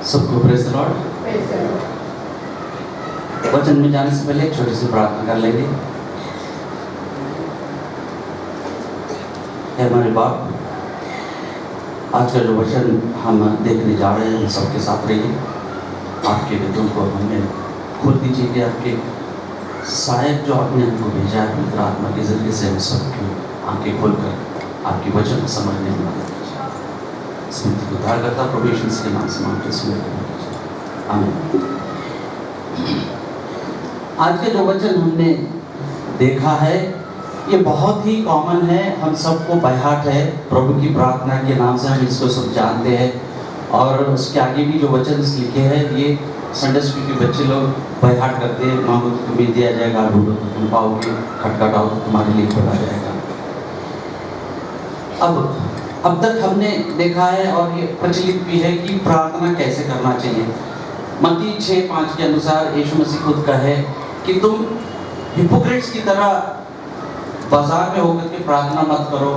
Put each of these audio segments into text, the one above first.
सबको praise the Lord. वचन में जाने से पहले एक छोटी सी प्रार्थना कर लेंगे। हे हमारे बाप, आज का जो वचन हम देखने जा रहे हैं हम सबके साथ रहिए। आपके बेटों को हमें खोल दीजिए कि आपके सहायक जो आपने हमको भेजा है पवित्र आत्मा के जरिए से हम सबकी आंखें खोलकर आपके वचन को समझने में मदद कीजिए। स्मृति को उद्धार करता प्रभु यीशु मसीह के नाम से मांगते हैं, आमीन। आज के जो वचन हमने देखा है ये बहुत ही कॉमन है, हम सबको बाय हार्ट है। प्रभु की प्रार्थना के नाम से हम इसको सब जानते हैं और उसके आगे भी जो वचन लिखे हैं ये संडे स्कूल के बच्चे लोग बाय हार्ट करते हैं। मांगो तो तुम्हें दिया जाएगा, ढूंढो तो तुम पाओगे, खटखटाओ तो तुम्हारे लिए खोला जाएगा। अब तक हमने देखा है और ये प्रचलित भी है कि प्रार्थना कैसे करना चाहिए। मत्ती 6:5 के अनुसार यीशु मसीह खुद कहे कि तुम हिपोक्रेट्स की तरह बाजार में होकर के प्रार्थना मत करो,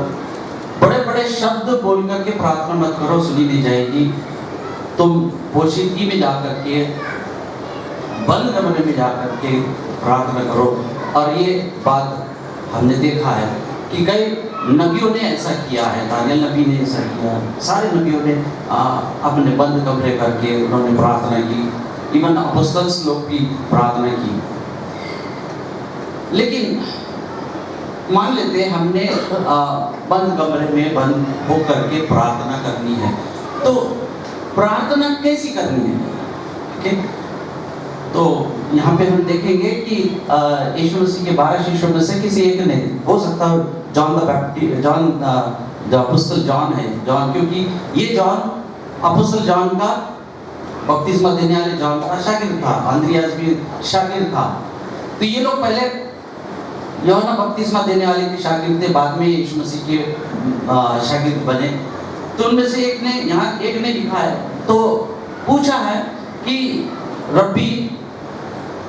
बड़े बड़े शब्द बोल करके प्रार्थना मत करो, सुनी दी जाएगी। तुम पोशीदगी में जाकर के, बंद कमरे में जाकर के प्रार्थना करो। और ये बात हमने देखा है कि कई नबियों ने ऐसा किया है। दानियल नबी ने ऐसा किया, सारे नबियों ने अपने बंद कमरे करके उन्होंने प्रार्थना की। इवन अपोस्टल्स लोग भी प्रार्थना की। लेकिन मान लेते हैं हमने बंद कमरे में बंद हो करके प्रार्थना करनी है, तो प्रार्थना कैसी करनी है? ठीक है, तो यहाँ पे हम देखेंगे कि यीशु मसीह के 12 शिष्यों में से किसी एक ने, हो सकता है जॉन द बैप्टिस्ट, जॉन जो अपोस्टल जॉन है, जॉन, क्योंकि ये जॉन अपोस्टल जॉन का बपतिस्मा देने वाले जॉन का शागिर्द था, अंद्रियास भी शागिर्द था। तो ये लोग पहले यूहन्ना बपतिस्मा देने वाले के शागिर्द थे, बाद में यीशु मसीह के शागिर्द बने। तो उनमें से एक ने, यहाँ एक ने लिखा है, तो पूछा है कि रब्बी,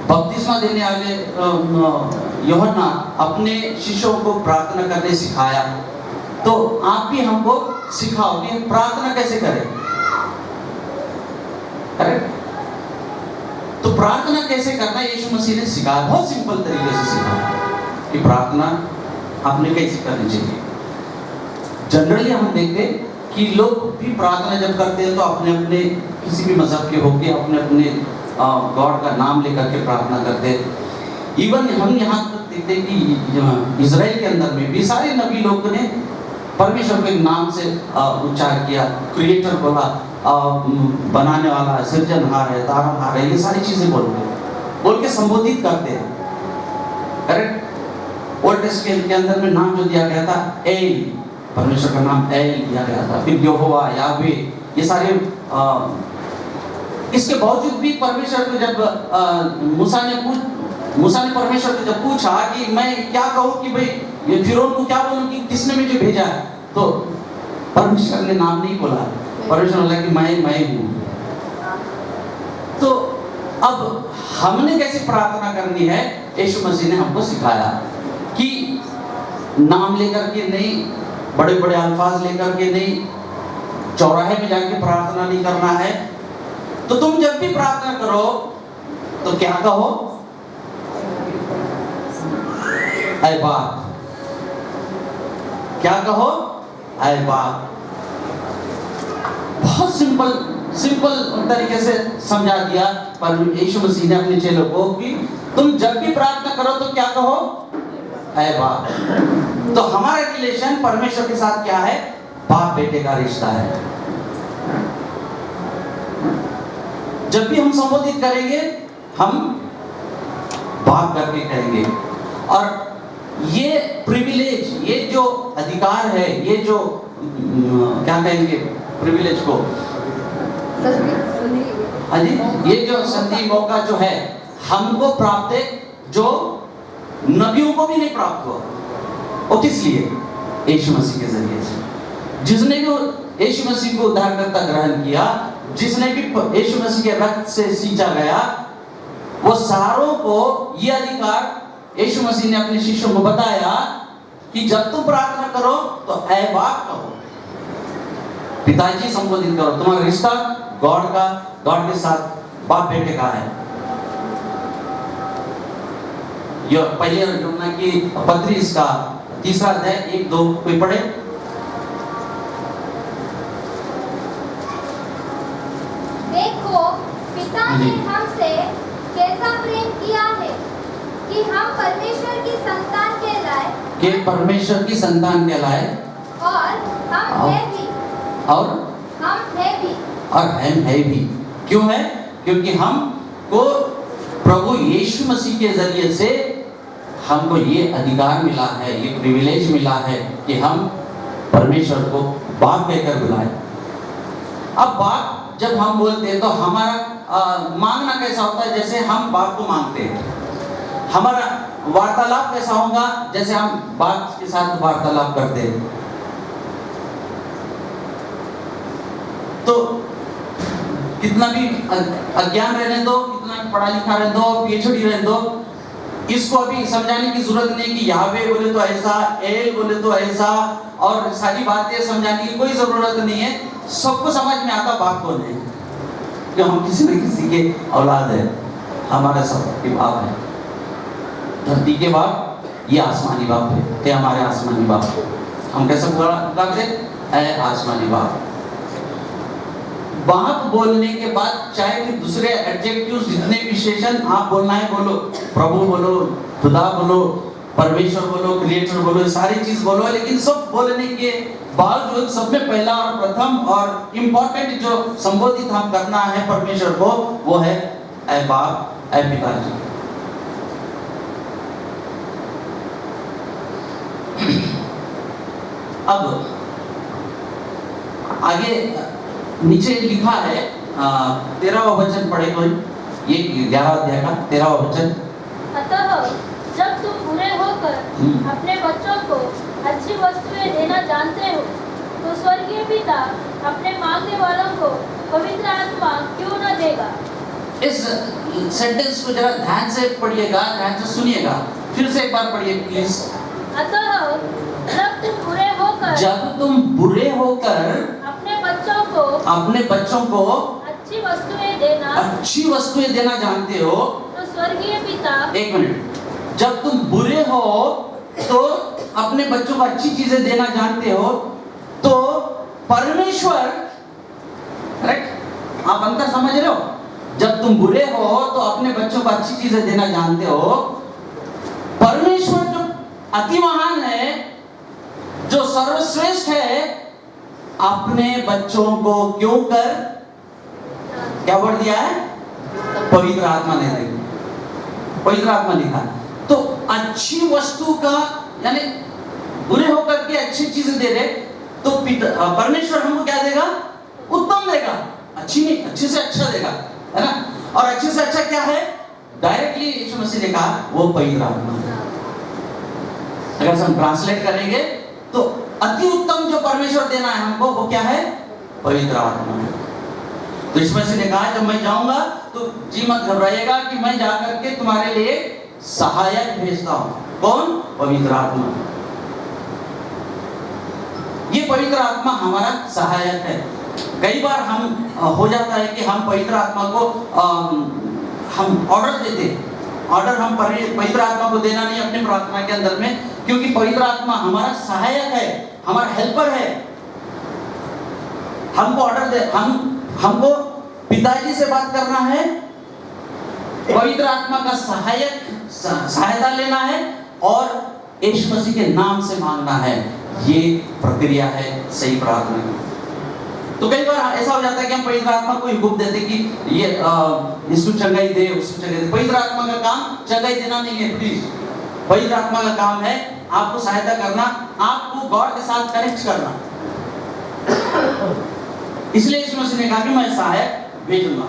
बपतिस्मा देने वाले यूहन्ना अपने शिष्यों को प्रार्थना करने सिखाया, तो आप भी हमको सिखाओ कि प्रार्थना कैसे करें। करेक्ट? तो प्रार्थना कैसे करना यीशु मसीह ने सिखाया, बहुत सिंपल तरीके से सिखाया कि प्रार्थना आपने कैसे करनी चाहिए। जनरली हम देखते कि लोग भी प्रार्थना जब करते हैं तो अपने अपने किसी भी मजहब के होके अपने अपने गॉड का नाम लेकर के प्रार्थना करते हैं। इवन हम यहाँ तक देखते कि इजराइल के अंदर में भी सारे नबी लोगों ने परमेश्वर के नाम से उच्चार किया। क्रिएटर बोला, बनाने वाला है, सृजनहार है, तारनहार है, ये सारी चीजें बोल के संबोधित करते हैं। करेक्ट? ओल्ड टेस्टमेंट के अंदर में नाम जो दिया गया था एल, परमेश्वर का नाम एल दिया गया था, फिर यहोवा, यावे, ये सारे इसके बावजूद भी परमेश्वर को जब मूसा ने परमेश्वर को जब पूछा कि मैं क्या कहूँ कि भाई ये फिरौन को क्या बोलूं कि किसने मुझे भेजा है, तो परमेश्वर ने नाम नहीं बोला। परमेश्वर बोला कि मैं हूँ। तो अब हमने कैसे प्रार्थना करनी है, यीशु मसीह ने हमको सिखाया कि नाम लेकर के नहीं, बड़े बड़े अल्फाज लेकर के नहीं, चौराहे में जाके प्रार्थना नहीं करना है। तो तुम जब भी प्रार्थना करो तो क्या कहो? ऐ बाप। क्या कहो? ऐ बाप। बहुत सिंपल तरीके से समझा दिया पर यीशु मसीह ने अपने चेलों को कि तुम जब भी प्रार्थना करो तो क्या कहो? ऐ बाप। तो हमारा रिलेशन परमेश्वर के साथ क्या है? बाप बेटे का रिश्ता है। जब भी हम संबोधित करेंगे हम बाप करके कहेंगे। और ये प्रिविलेज, ये जो अधिकार है, ये जो क्या कहेंगे प्रिविलेज को, ये जो संधि मौका जो है हमको प्राप्त है, जो नबियों को भी नहीं प्राप्त हुआ। और किस लिए? यीशु मसीह के जरिए से। जिसने भी यीशु मसीह को उद्धारकर्ता ग्रहण किया, जिसने भी यीशु मसीह के रक्त से सींचा गया, वो सारों को ये अधिकार यीशु मसीह ने अपने शिष्यों को बताया कि जब तुम प्रार्थना करो तो ऐ बाप कहो, पिताजी संबोधित करो। तुम्हारा रिश्ता गॉड के साथ बाप बेटे का है। ये पहले यूहन्ना की पत्री इसका 3 अध्याय 1-2 कोई पढ़े। देखो पिता ने हमसे कैसा प्रेम किया है कि हम परमेश्वर की संतान कहलाए, कि परमेश्वर की संतान कहलाए, और हम है भी, और हम है भी। क्यों है? क्योंकि हमको प्रभु यीशु मसीह के जरिए से हमको ये अधिकार मिला है, ये प्रिविलेज मिला है कि हम परमेश्वर को बाप कहकर बुलाए। अब बाप जब हम बोलते हैं तो हमारा मांगना कैसा होता है? जैसे हम बाप को मांगते हैं। हमारा वार्तालाप कैसा होगा? जैसे हम बाप के साथ वार्तालाप करते हैं। तो कितना भी अज्ञान रहने दो, कितना भी पढ़ा लिखा रहने दो, पीएचडी रहने दो, इसको अभी समझाने की जरूरत नहीं कि यावे बोले तो ऐसा, एल बोले तो ऐसा, और सारी बातें समझाने की कोई जरूरत नहीं है। सबको समझ में आता बाप कौन है, कि हम किसी न किसी के औलाद है। हमारे सबके बाप है, धरती के बाप, ये आसमानी बाप है, ये हमारे आसमानी बाप। हम कैसे पुकारते हैं? आसमानी बाप। बाप बोलने के बाद चाहे कि दूसरे एडजेक्टिव्स जितने विशेषण आप बोलना है बोलो, प्रभु बोलो, खुदा बोलो, परमेश्वर बोलो, क्रिएटर बोलो, सारी चीज बोलो, लेकिन सब बोलने के बावजूद सब में पहला और प्रथम और इम्पोर्टेंट जो संबोधित हम करना है परमेश्वर को, वो है ऐ बाप, ऐ पिताजी। अब आगे नीचे लिखा है 13वां वचन पढ़े कोई, ये 11 अध्याय का 13वां वचन। अतः जब तुम बुरे होकर अपने बच्चों को अच्छी वस्तुएं देना जानते हो, तो स्वर्गीय पिता अपने मांगने वालों को पवित्र आत्मा क्यों न देगा। इस सेंटेंस को जरा ध्यान से पढ़िएगा, ध्यान से सुनिएगा, फिर से एक बार पढ़िए प्लीज। अतः जब तुम बुरे होकर अपने बच्चों को अच्छी वस्तुएं देना जानते हो, तो स्वर्गीय पिता, एक मिनट, जब तुम बुरे हो तो अपने बच्चों को अच्छी चीजें देना जानते हो, तो परमेश्वर, करेक्ट? आप अंतर समझ रहे हो? जब तुम बुरे हो तो अपने बच्चों को अच्छी चीजें देना जानते हो, परमेश्वर जो अति महान है, जो सर्वश्रेष्ठ है, अपने बच्चों को क्यों कर क्या बोल दिया है? पवित्र आत्मा ने दी, पवित्र आत्मा लिखा। तो अच्छी वस्तु का, यानी बुरे होकर के अच्छी चीजें दे रहे, तो परमेश्वर हमको क्या देगा? उत्तम देगा, अच्छी नहीं, अच्छे से अच्छा देगा, है ना? और अच्छे से अच्छा क्या है? डायरेक्टली यीशु मसीह ने कहा वो पवित्र आत्मा है। अगर हम ट्रांसलेट करेंगे तो अति उत्तम जो परमेश्वर देना है हमको, वो क्या है? पवित्र आत्मा है। तो यीशु मसीह ने कहा जब मैं जाऊंगा तो जी मत घबराइएगा कि मैं जाकर के तुम्हारे लिए सहायक भेजता हूं। कौन? पवित्र आत्मा। ये पवित्र आत्मा हमारा सहायक है। कई बार हम हो जाता है कि हम पवित्र आत्मा को हम ऑर्डर देते, ऑर्डर हम पवित्र आत्मा को देना नहीं अपने प्रार्थना के अंदर में, क्योंकि पवित्र आत्मा हमारा सहायक है, हमारा हेल्पर है। हमको ऑर्डर दे, हमको पिताजी से बात करना है, पवित्र आत्मा का सहायता लेना है, और यीशु मसीह के नाम से मांगना है। ये प्रक्रिया है सही प्रार्थना की। तो कई बार ऐसा हो जाता है कि हम पवित्र आत्मा को हुक्म देते कि ये इसको चंगाई दे, उसको चंगाई दे। पवित्र आत्मा का काम चंगाई देना नहीं है, प्लीज। पवित्र आत्मा का काम है आपको सहायता करना, आपको गॉड के साथ कनेक्ट करना। इसलिए यीशु मसीह ने कहा कि मैं सहायक भेजूंगा।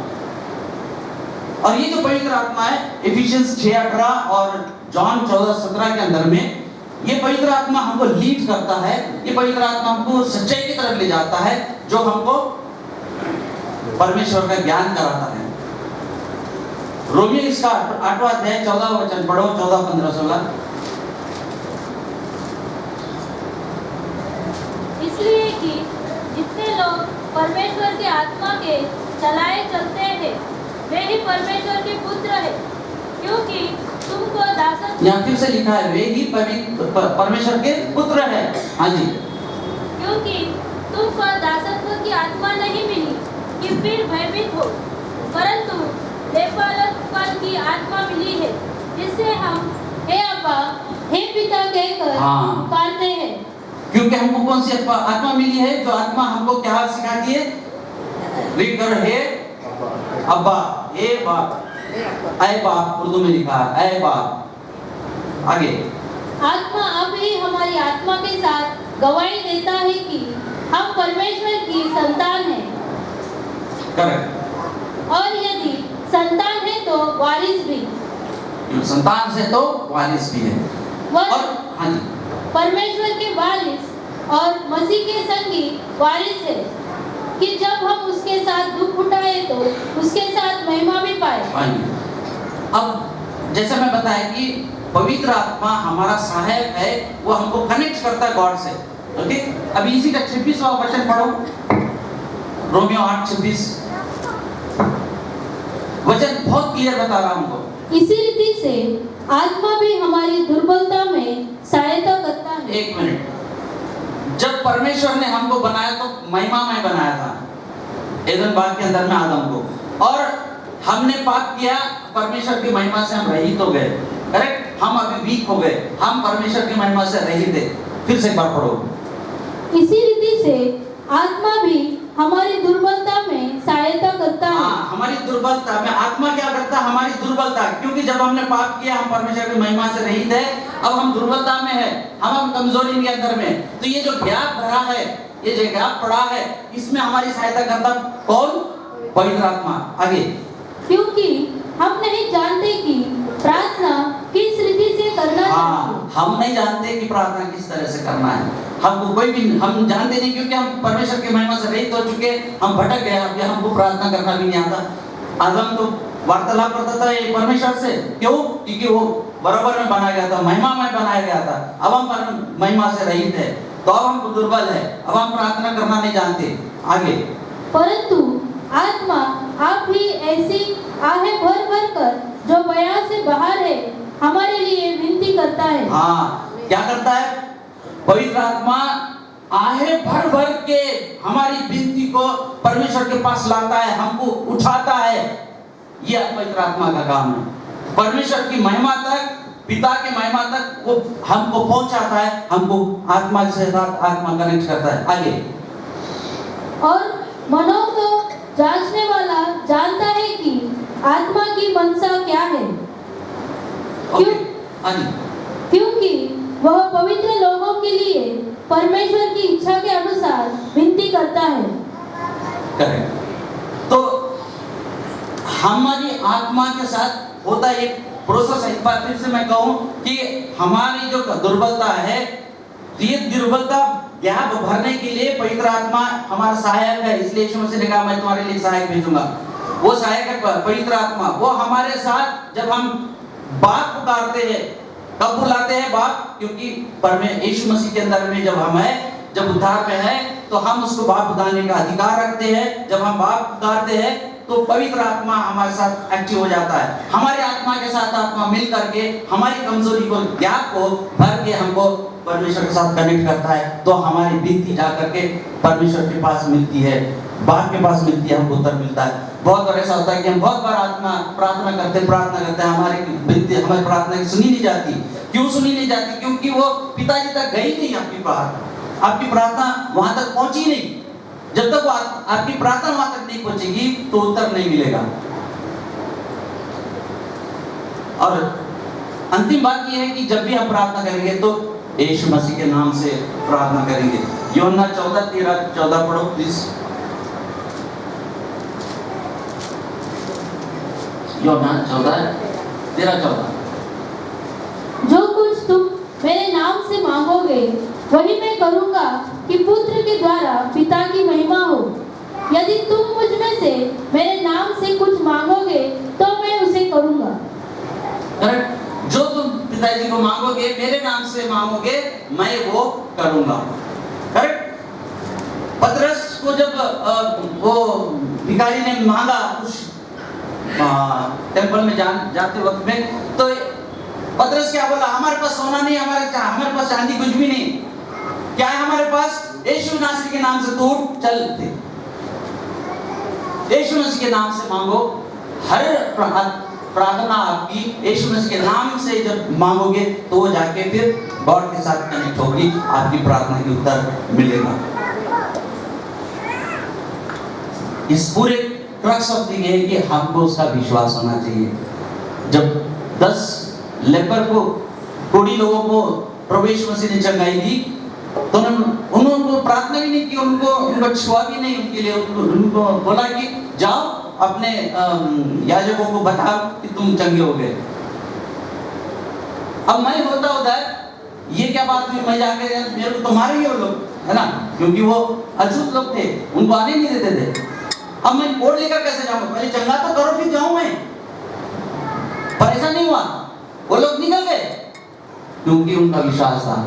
और ये जो पवित्र आत्मा है, इफिशियंस 6:18 और जॉन 14:17 के अंदर में, ये पवित्र आत्मा हमको लीड करता है। ये पवित्र आत्मा हमको सच्चाई की तरफ ले जाता है, जो हमको परमेश्वर का ज्ञान कराता है। रोमियो इसका 8वां अध्याय 14वां वचन पढ़ो, 14, 15, 16। इसलिए कि जितने लोग परमेश्वर के आत्मा के चलाए चलते हैं वे ही परमेश्वर के पुत्र हैं, क्योंकि तुमको दासत्व यहाँ फिर से लिखा है वे ही परमेश्वर के पुत्र है। हाँ जी, क्योंकि तुमको दासत्व की आत्मा नहीं मिली कि फिर भयभीत हो, परंतु लेपालकपन की आत्मा मिली है, जिससे हम हे अब्बा हे पिता कहकर हाँ। पुकारते हैं। क्योंकि हमको कौन सी आत्मा मिली है? जो आत्मा हमको क्या सिखाती है? रीड करो, हे अब्बा, हे बाप, ऐ बाप, उर्दू में लिखा है ऐ बाप। आगे, आत्मा अब ही हमारी आत्मा के साथ गवाही देता है कि हम परमेश्वर की संतान हैं, करेक्ट। और यदि संतान है तो वारिस भी, संतान से तो वारिस भी है। वह और हाँ जी, परमेश्वर के वारिस और मसीह के संगी वारिस है, कि जब हम उसके साथ दुख उठाए तो उसके साथ महिमा भी पाए। हाँ जी। अब जैसे मैं बताया कि पवित्र आत्मा हमारा सहायक है, वो हमको कनेक्ट करता है गॉड से। ओके, अभी इसी का 26वां वचन पढ़ो, रोमियो 8:26। वचन बहुत क्लियर बता रहा हमको। इसी रीति से आत्मा भी हमारी दुर्बलता में सहायता करता है। एक मिनट, जब परमेश्वर ने हमको बनाया तो महिमा में बनाया था, एदन बाग के अंदर में आदम को, और हमने पाप किया, परमेश्वर की महिमा से हम रहित हो गए। करेक्ट, हम अभी वीक हो गए, हम परमेश्वर की महिमा से रहित थे। फिर से एक बार पढ़ो। इसी रीति से आत्मा भी हमारी दुर्बलता में सहायता करता है। हाँ, हमारी दुर्बलता में आत्मा क्या करता है? हमारी दुर्बलता, क्योंकि जब हमने पाप किया, हम परमेश्वर की महिमा से रहित है, अब हम दुर्बलता में है, हम कमजोरी के अंदर में। तो ये जो गैप भरा है, ये जो गैप पड़ा है, इसमें हमारी सहायता करता कौन? पवित्र आत्मा। आगे, क्योंकि हम नहीं जानते कि प्रार्थना किस रीति से करना चाहिए। हाँ, हम नहीं जानते कि प्रार्थना किस तरह से करना है। हमको कोई भी हम जानते नहीं, क्योंकि हम परमेश्वर की महिमा से रहित हो चुके, हम भटक गए। अब हमको प्रार्थना करना भी नहीं आता। आदम तो वार्तालाप करता था ये परमेश्वर से, क्यों? क्योंकि वो बराबर में बनाया गया था, महिमा में बनाया गया था। अब हम महिमा से रहित है, तो अब हम दुर्बल है, अब हम प्रार्थना करना नहीं जानते। आगे, परंतु आत्मा आप ही ऐसी आहें भर भर कर जो बयां से बाहर है हमारे लिए विनती करता है। हाँ, क्या करता है? पवित्र आत्मा आहे भर भर के हमारी विनती को परमेश्वर के पास लाता है, हमको उठाता है। यह पवित्र आत्मा का काम है। परमेश्वर की महिमा तक, पिता के महिमा तक वो हमको पहुंचाता है, हमको आत्मा से साथ आत्मा कनेक्ट करता है। आगे, और मनों को जांचने वाला जानता है कि आत्मा की मनसा क्या है, ओके, आगे, क्योंकि वह पवित्र लोगों के लिए परमेश्वर की इच्छा के अनुसार विनती करता है। करेक्ट। तो हमारी आत्मा के साथ होता एक प्रोसेस है। एक बार फिर से मैं कहूं कि हमारी जो दुर्बलता है, ये दुर्बलता गैप भरने के लिए पवित्र आत्मा हमारा सहायक है। इसलिए यीशु मसीह ने कहा मैं तुम्हारे लिए सहायक भेजूंगा। वो सहायक है पवित्र आत्मा। वो हमारे साथ जब हम बाप पुकारते हैं, कब बुलाते हैं बाप? क्योंकि यीशु मसीह के अंदर में जब हम है, जब उद्धार में है, तो हम उसको बाप बुलाने का अधिकार रखते हैं। जब हम बाप पुकारते हैं तो पवित्र आत्मा हमारे साथ एक्टिव हो जाता है। हमारे आत्मा के साथ आत्मा मिल करके हमारी कमजोरी को, गैप को भर के हमको परमेश्वर के साथ कनेक्ट करता है। तो हमारी विनती जा करके परमेश्वर के पास मिलती है, बाप के पास मिलती है, हमको उत्तर मिलता है। बहुत बार ऐसा होता है कि हम बहुत बार प्रार्थना करते हैं, हमारी विनती, हमारी प्रार्थना सुनी नहीं जाती। क्यों सुनी नहीं जाती? क्योंकि वो पिताजी तक गई नहीं। आपकी प्रार्थना वहां तक पहुंची नहीं। जब तक आपकी प्रार्थना वहां तक नहीं पहुंचेगी तो उत्तर नहीं मिलेगा। और अंतिम बात यह है कि जब भी हम प्रार्थना करेंगे तो यीशु मसीह के नाम से प्रार्थना करेंगे। यूहन्ना 14:13-14 पढ़ो प्लीज। यूहन्ना 14:13-14। जो कुछ तुम मेरे नाम से मांगोगे वही मैं करूंगा, कि पुत्र के द्वारा पिता की महिमा हो। यदि तुम मुझ में से मेरे नाम से कुछ मांगोगे तो मैं उसे करूंगा। करेक्ट। जो तुम पिताजी को मांगोगे, मेरे नाम से मांगोगे, मैं वो करूंगा। करेक्ट। पतरस को जब वो भिखारी ने मांगा कुछ टेंपल में जाते वक्त में, तो पतरस क्या बोला, हमारे पास सोना नहीं, हमारे पास चांदी कुछ भी नहीं, क्या है हमारे पास, यीशु नासरी के नाम से तू उठ चल दे। यीशु मसीह के नाम से मांगो, हर प्रार्थना आपकी यीशु मसीह के नाम से जब मांगोगे तो वो जाके फिर गॉड के साथ कनेक्ट होगी, आपकी प्रार्थना की उत्तर मिलेगा। इस पूरे क्रक्स ऑफ थिंग है कि हमको उसका विश्वास होना चाहिए। जब 10 लेपर को, कोड़ी लोगों को प्रभु यीशु मसीह ने चंगाई दी, तो उन्होंने प्रार्थना भी नहीं की, उनको छुआ भी नहीं, उनके लिए उनको बोला कि जाओ अपने याजकों को बताओ कि तुम चंगे हो गए। अब मैं होता उधर, ये क्या बात हुई, मैं जाके मेरे को तुम्हारे ही हो लोग, है ना, क्योंकि वो अछूत लोग थे, उनको आने नहीं देते थे। अब मैं बोर्ड लेकर कैसे जाऊंगा, पहले चंगा तो करो फिर जाऊं मैं। पर ऐसा नहीं हुआ, वो लोग निकल गए क्योंकि उनका विश्वास था,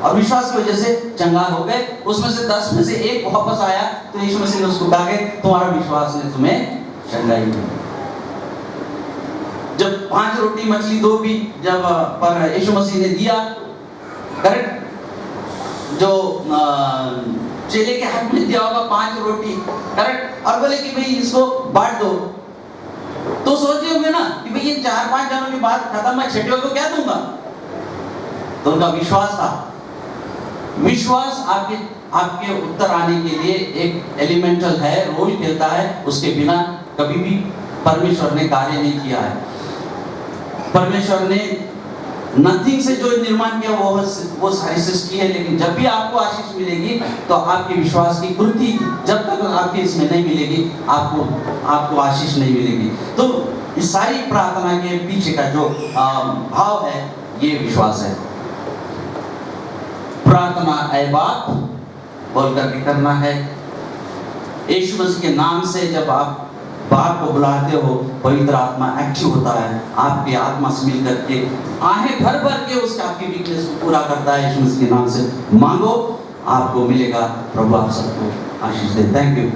और विश्वास की वजह से चंगा हो गए। उसमें से 10 में से एक वापस आया, तो यीशु मसीह ने उसको कहा कि तुम्हारा विश्वास ने तुम्हें चंगाई दी। जब 5 रोटी मछली 2 भी जब पर यीशु मसीह ने दिया, करेक्ट, जो चेले के हाथ में दिया होगा 5 रोटी, करेक्ट, और बोले कि भाई इसको बांट दो, तो सोचे होंगे ना कि भाई ये 4-5 जनों के बाद खत्म, मैं छठे को क्या दूंगा। तो उनका विश्वास था। विश्वास आपके उत्तर आने के लिए एक एलिमेंटल है, रोल खेलता है, उसके बिना कभी भी परमेश्वर ने कार्य नहीं किया है। परमेश्वर ने नथिंग से जो निर्माण किया वो सारी सृष्टि है, लेकिन जब भी आपको आशीष मिलेगी तो आपके विश्वास की पूर्ति जब तक आपके इसमें नहीं मिलेगी, आपको आशीष नहीं मिलेगी। तो इस सारी प्रार्थना के पीछे का जो भाव है, ये विश्वास है। प्रार्थना ऐ बाप बोल करके करना है। यीशु मसीह के नाम से जब आप बाप को बुलाते हो, पवित्र आत्मा एक्टिव होता है, आपकी आत्मा से मिल करके आहें भर भर के उसके आपकी वीकनेस को पूरा करता है। यीशु मसीह के नाम से मांगो, आपको मिलेगा। प्रभु आप सबको आशीष दे। Thank you.